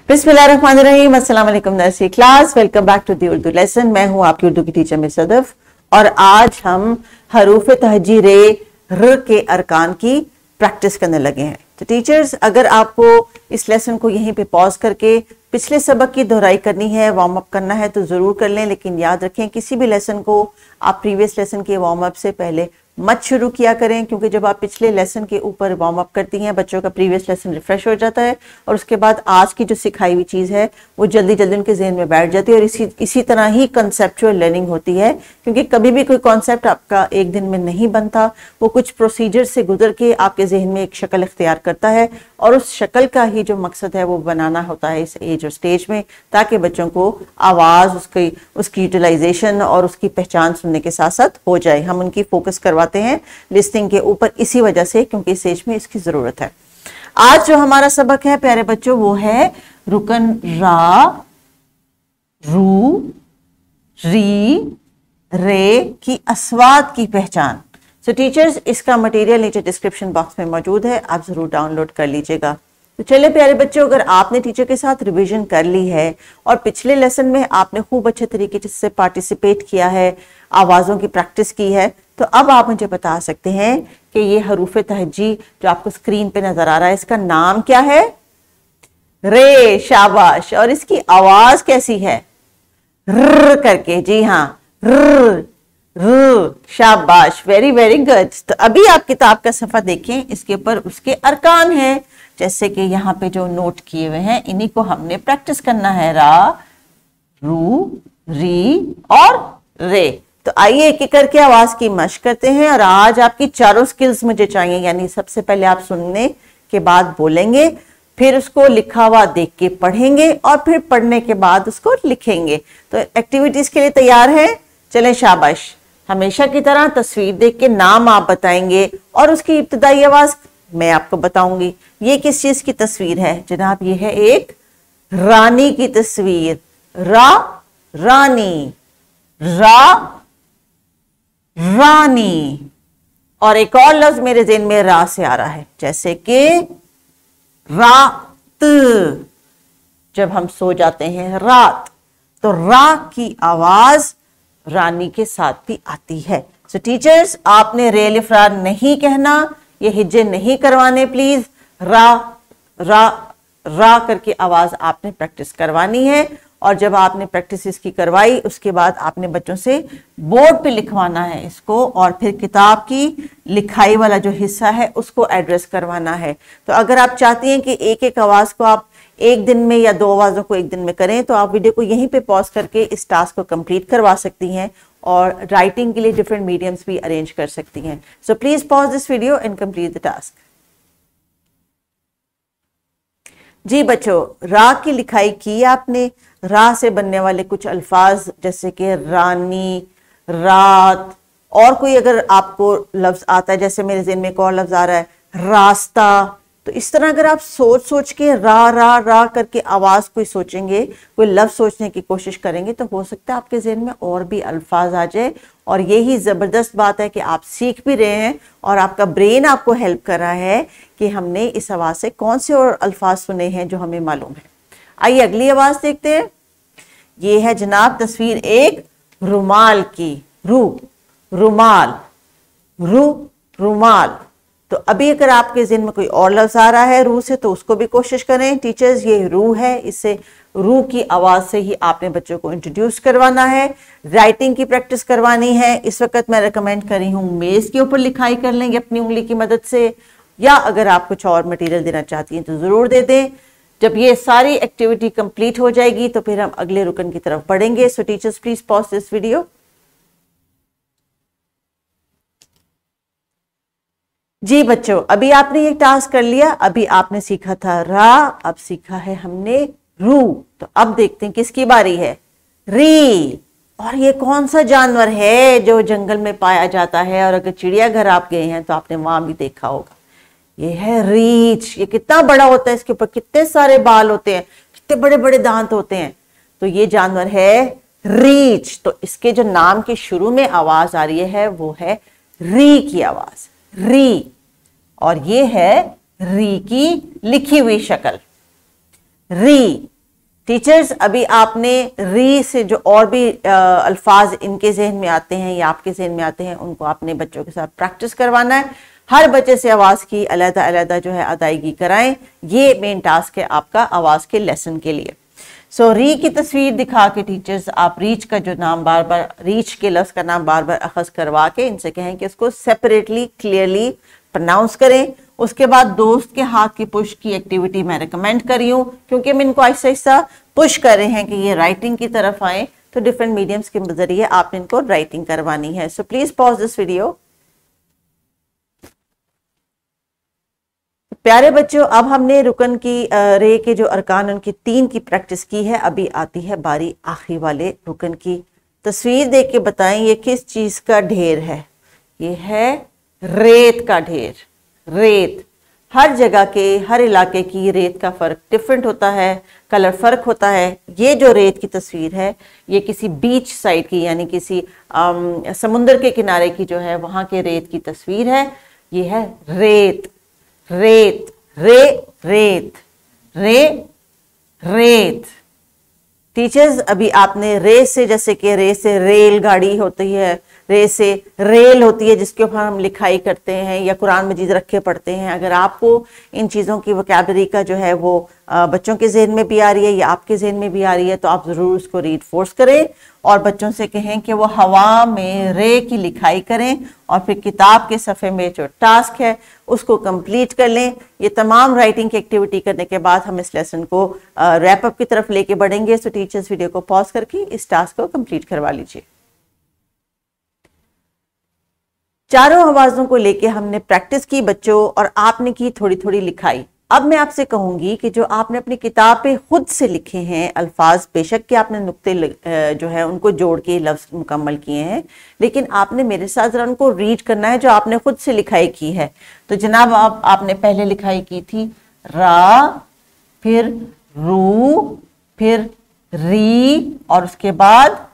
बिस्मिल्लाहिर्रहमानिर्रहीम। अस्सलाम वालेकुम nursery class, welcome back to the Urdu lesson. मैं हूं आपकी उर्दू की टीचर मिस सदफ और आज हम हरूफ तहजी रे र के अरकान की प्रैक्टिस करने लगे हैं। तो टीचर्स, अगर आपको इस लेसन को यहीं पे पॉज करके पिछले सबक की दोहराई करनी है, वार्म अप करना है तो जरूर कर लें, लेकिन याद रखें किसी भी लेसन को आप प्रीवियस लेसन के वार्म अप से पहले मत शुरू किया करें, क्योंकि जब आप पिछले लेसन के ऊपर वार्म अप करती हैं बच्चों का प्रीवियस लेसन रिफ्रेश हो जाता है और उसके बाद आज की जो सिखाई हुई चीज़ है वो जल्दी जल्दी उनके जहन में बैठ जाती है और इसी तरह ही कंसेप्चुअल लर्निंग होती है। क्योंकि कभी भी कोई कॉन्सेप्ट आपका एक दिन में नहीं बनता, वो कुछ प्रोसीजर से गुजर के आपके जहन में एक शक्ल इख्तियार करता है और उस शक्ल का ही जो मकसद है वो बनाना होता है इस एज और स्टेज में, ताकि बच्चों को आवाज़ उसकी यूटिलाइजेशन और उसकी पहचान सुनने के साथ साथ हो जाए। हम उनकी फोकस करवाते हैं लिस्टिंग के ऊपर इसी वजह से, क्योंकि इस एज में इसकी जरूरत है। आज जो हमारा सबक है प्यारे बच्चों वो है रुकन रा, रू, री, रे की अस्वाद की पहचान। सो टीचर्स, इसका मटेरियल नीचे डिस्क्रिप्शन बॉक्स में मौजूद है, आप जरूर डाउनलोड कर लीजिएगा। तो चलिए प्यारे बच्चों, अगर आपने टीचर के साथ रिवीजन कर ली है और पिछले लेसन में आपने खूब अच्छे तरीके से पार्टिसिपेट किया है, आवाज़ों की प्रैक्टिस की है, तो अब आप मुझे बता सकते हैं कि ये हरूफ तहजी जो आपको स्क्रीन पे नजर आ रहा है इसका नाम क्या है? रे, शाबाश। और इसकी आवाज कैसी है? र करके, जी हाँ, र, र, शाबाश, वेरी वेरी गुड। तो अभी आप किताब का सफा देखें, इसके ऊपर उसके अरकान हैं, जैसे कि यहाँ पे जो नोट किए हुए हैं, इन्हीं को हमने प्रैक्टिस करना है। रा, रू, री और रे। तो आइए एक एक करके आवाज की मशक करते हैं और आज आपकी चारों स्किल्स मुझे चाहिए, यानी सबसे पहले आप सुनने के बाद बोलेंगे, फिर उसको लिखा हुआ देख के पढ़ेंगे और फिर पढ़ने के बाद उसको लिखेंगे। तो एक्टिविटीज के लिए तैयार है? चलें, शाबाश। हमेशा की तरह तस्वीर देख के नाम आप बताएंगे और उसकी इब्तदाई आवाज मैं आपको बताऊंगी। ये किस चीज की तस्वीर है जनाब? ये है एक रानी की तस्वीर। रा, रानी, रा, रानी। और एक और लफ्ज मेरे ज़हन में रा से आ रहा है, जैसे कि रात। जब हम सो जाते हैं रात, तो रा की आवाज रानी के साथ भी आती है। सो टीचर्स, आपने रे अलिफ रा नहीं कहना, ये हिज्जे नहीं करवाने प्लीज। रा, रा, रा करके आवाज आपने प्रैक्टिस करवानी है और जब आपने प्रैक्टिस इसकी करवाई उसके बाद आपने बच्चों से बोर्ड पे लिखवाना है इसको और फिर किताब की लिखाई वाला जो हिस्सा है उसको एड्रेस करवाना है। तो अगर आप चाहती हैं कि एक एक आवाज को आप एक दिन में या दो आवाजों को एक दिन में करें तो आप वीडियो को यहीं पे पॉज करके इस टास्क को कंप्लीट करवा सकती हैं और राइटिंग के लिए डिफरेंट मीडियम्स भी अरेंज कर सकती हैं। So please pause this video and complete the task. जी बच्चों, रा की लिखाई की आपने। रा से बनने वाले कुछ अल्फाज जैसे कि रानी, रात, और कोई अगर आपको लफ्ज आता है, जैसे मेरे ज़हन में एक और लफ्ज आ रहा है रास्ता, तो इस तरह अगर आप सोच सोच के रा रा रा करके आवाज कोई सोचेंगे, कोई लफ्ज सोचने की कोशिश करेंगे तो हो सकता है आपके जहन में और भी अल्फाज आ जाए। और यही जबरदस्त बात है कि आप सीख भी रहे हैं और आपका ब्रेन आपको हेल्प कर रहा है कि हमने इस आवाज से कौन से और अल्फाज सुने हैं जो हमें मालूम है। आइए अगली आवाज देखते हैं। ये है जनाब तस्वीर एक रुमाल की। रू, रुमाल, रू, रुमाल। तो अभी अगर आपके ज़हन में कोई और लफ्ज आ रहा है रू से तो उसको भी कोशिश करें। टीचर्स, ये रू है, इससे रू की आवाज से ही आपने बच्चों को इंट्रोड्यूस करवाना है, राइटिंग की प्रैक्टिस करवानी है। इस वक्त मैं रिकमेंड कर रही हूँ मेज के ऊपर लिखाई कर लेंगे अपनी उंगली की मदद से, या अगर आप कुछ और मटेरियल देना चाहती हैं तो जरूर दे दें। जब ये सारी एक्टिविटी कंप्लीट हो जाएगी तो फिर हम अगले रुकन की तरफ बढ़ेंगे। So teachers please pause this video. जी बच्चों, अभी आपने ये टास्क कर लिया। अभी आपने सीखा था रा, अब सीखा है हमने रू। तो अब देखते हैं किसकी बारी है? री। और ये कौन सा जानवर है जो जंगल में पाया जाता है? और अगर चिड़ियाघर आप गए हैं तो आपने वहां भी देखा होगा। ये है रीछ। ये कितना बड़ा होता है, इसके ऊपर कितने सारे बाल होते हैं, कितने बड़े बड़े दांत होते हैं। तो ये जानवर है रीछ। तो इसके जो नाम के शुरू में आवाज आ रही है वो है री की आवाज, री। और ये है री की लिखी हुई शक्ल। री, टीचर्स अभी आपने री से जो और भी अल्फाज इनके जहन में आते हैं या आपके जहन में आते हैं उनको आपने बच्चों के साथ प्रैक्टिस करवाना है। हर बच्चे से आवाज की अलग अलग जो है अदायगी कराएं। ये मेन टास्क है आपका आवाज के लेसन के लिए। सो री की तस्वीर दिखा के टीचर्स आप रीच का जो नाम बार बार, रीच के लफ्ज का नाम बार बार अखज़ करवा के इनसे कहें कि इसको सेपरेटली क्लियरली प्रोनाउंस करें। उसके बाद दोस्त के हाथ की पुश की एक्टिविटी मैं रिकमेंड कर रही हूँ, क्योंकि हम इनको आहिस्ता आहिस्ता पुश कर रहे हैं कि ये राइटिंग की तरफ आए, तो डिफरेंट मीडियम्स के जरिए आपने इनको राइटिंग करवानी है। सो प्लीज पॉज दिस वीडियो। प्यारे बच्चों, अब हमने रुकन की रे के जो अरकान उनकी 3 की प्रैक्टिस की है। अभी आती है बारी आखिरी वाले रुकन की। तस्वीर देख के बताएं ये किस चीज का ढेर है। ये है रेत का ढेर। रेत हर जगह के, हर इलाके की रेत का फर्क डिफरेंट होता है, कलर फर्क होता है। ये जो रेत की तस्वीर है ये किसी बीच साइड की, यानी किसी समुद्र के किनारे की जो है वहां के रेत की तस्वीर है। ये है रेत। रेत, रे रेत, रे रेत। टीचर्स अभी आपने रे से, जैसे कि रे से रेलगाड़ी होती है, रे से रेल होती है जिसके ऊपर हम लिखाई करते हैं या कुरान मजीद रख के पढ़ते हैं। अगर आपको इन चीज़ों की वोकैबुलरी का जो है वो बच्चों के जहन में भी आ रही है या आपके जहन में भी आ रही है, तो आप ज़रूर उसको रीड फोर्स करें और बच्चों से कहें कि वो हवा में रे की लिखाई करें और फिर किताब के सफ़े में जो टास्क है उसको कंप्लीट कर लें। ये तमाम राइटिंग की एक्टिविटी करने के बाद हम इस लेसन को रैप अप की तरफ लेके बढ़ेंगे। सो टीचर्स वीडियो को पॉज करके इस टास्क को कंप्लीट करवा लीजिए। चारों आवाजों को लेके हमने प्रैक्टिस की बच्चों और आपने की थोड़ी थोड़ी लिखाई। अब मैं आपसे कहूंगी कि जो आपने अपनी किताब पे खुद से लिखे हैं अल्फाज, बेशक कि आपने नुक्ते जो है उनको जोड़ के लफ्ज मुकम्मल किए हैं, लेकिन आपने मेरे साथ जरा उनको रीड करना है जो आपने खुद से लिखाई की है। तो जनाब आपने पहले लिखाई की थी रा, फिर रू, फिर री और उसके बाद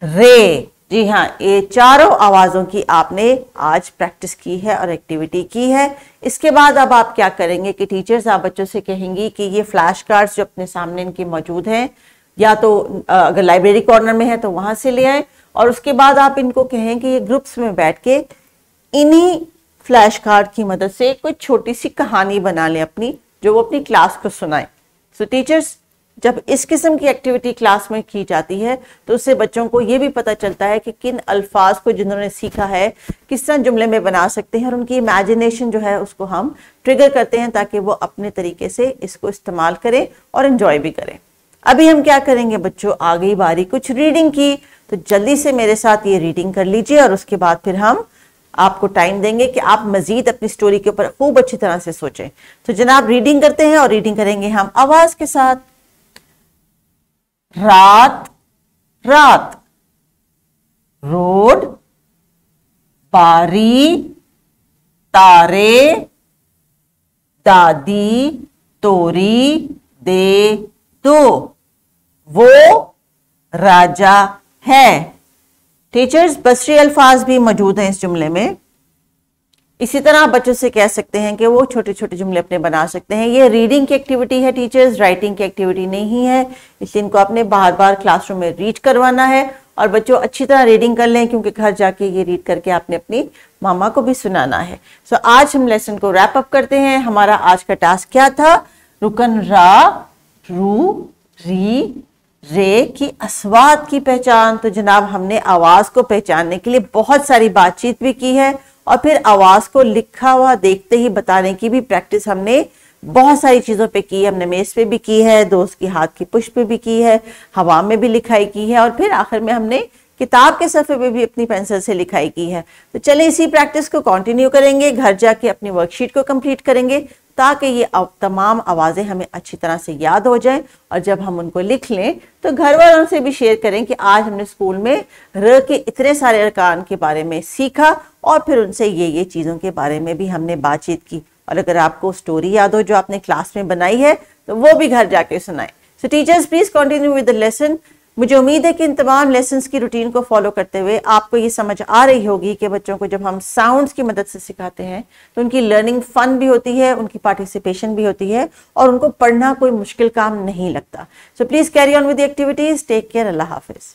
रे। जी हाँ, ये चारों आवाजों की आपने आज प्रैक्टिस की है और एक्टिविटी की है। इसके बाद अब आप क्या करेंगे कि टीचर्स आप बच्चों से कहेंगी कि ये फ्लैश कार्ड्स जो अपने सामने इनके मौजूद हैं, या तो अगर लाइब्रेरी कॉर्नर में है तो वहां से ले आए, और उसके बाद आप इनको कहें कि ये ग्रुप्स में बैठ के इन्हीं फ्लैश कार्ड की मदद से कोई छोटी सी कहानी बना लें अपनी, जो वो अपनी क्लास को सुनाए। सो टीचर्स, जब इस किस्म की एक्टिविटी क्लास में की जाती है तो उससे बच्चों को ये भी पता चलता है कि किन अल्फाज को जिन्होंने सीखा है किस तरह जुमले में बना सकते हैं, और उनकी इमेजिनेशन जो है उसको हम ट्रिगर करते हैं ताकि वो अपने तरीके से इसको इस्तेमाल करें और एंजॉय भी करें। अभी हम क्या करेंगे बच्चों, आ गई बारी कुछ रीडिंग की, तो जल्दी से मेरे साथ ये रीडिंग कर लीजिए और उसके बाद फिर हम आपको टाइम देंगे कि आप मजीद अपनी स्टोरी के ऊपर खूब अच्छी तरह से सोचें। तो जनाब रीडिंग करते हैं और रीडिंग करेंगे हम आवाज के साथ। रात रात, रोड, बारी, तारे, दादी, तोरी, दे दो, वो राजा है। टीचर्स, बसरी अल्फाज भी मौजूद हैं इस जुमले में। इसी तरह आप बच्चों से कह सकते हैं कि वो छोटे छोटे जुमले अपने बना सकते हैं। ये रीडिंग की एक्टिविटी है टीचर्स, राइटिंग की एक्टिविटी नहीं है, इसलिए इनको आपने बार बार क्लासरूम में रीड करवाना है और बच्चों अच्छी तरह रीडिंग कर लें, क्योंकि घर जाके ये रीड करके आपने अपनी मामा को भी सुनाना है। सो आज हम लेसन को रैप अप करते हैं। हमारा आज का टास्क क्या था? रुकन रा, रू, री, रे की अस्वाद की पहचान। तो जनाब हमने आवाज को पहचानने के लिए बहुत सारी बातचीत भी की है और फिर आवाज को लिखा हुआ देखते ही बताने की भी प्रैक्टिस हमने बहुत सारी चीजों पे की। हमने मेज पे भी की है, दोस्त की हाथ की पुश पे भी की है, हवा में भी लिखाई की है और फिर आखिर में हमने किताब के सफ़े पे भी अपनी पेंसिल से लिखाई की है। तो चलिए इसी प्रैक्टिस को कंटिन्यू करेंगे, घर जाके अपनी वर्कशीट को कंप्लीट करेंगे ताकि ये तमाम आवाज़ें हमें अच्छी तरह से याद हो जाएं और जब हम उनको लिख लें तो घर वालों से भी शेयर करें कि आज हमने स्कूल में र के इतने सारे अरकान के बारे में सीखा और फिर उनसे ये चीज़ों के बारे में भी हमने बातचीत की। और अगर आपको स्टोरी याद हो जो आपने क्लास में बनाई है तो वो भी घर जाके सुनाएं। सो teachers please continue with the lesson. मुझे उम्मीद है कि इन तमाम लेसन्स की रूटीन को फॉलो करते हुए आपको ये समझ आ रही होगी कि बच्चों को जब हम साउंड्स की मदद से सिखाते हैं तो उनकी लर्निंग फन भी होती है, उनकी पार्टिसिपेशन भी होती है और उनको पढ़ना कोई मुश्किल काम नहीं लगता। So please carry on with the activities. Take care. अल्लाह हाफिज।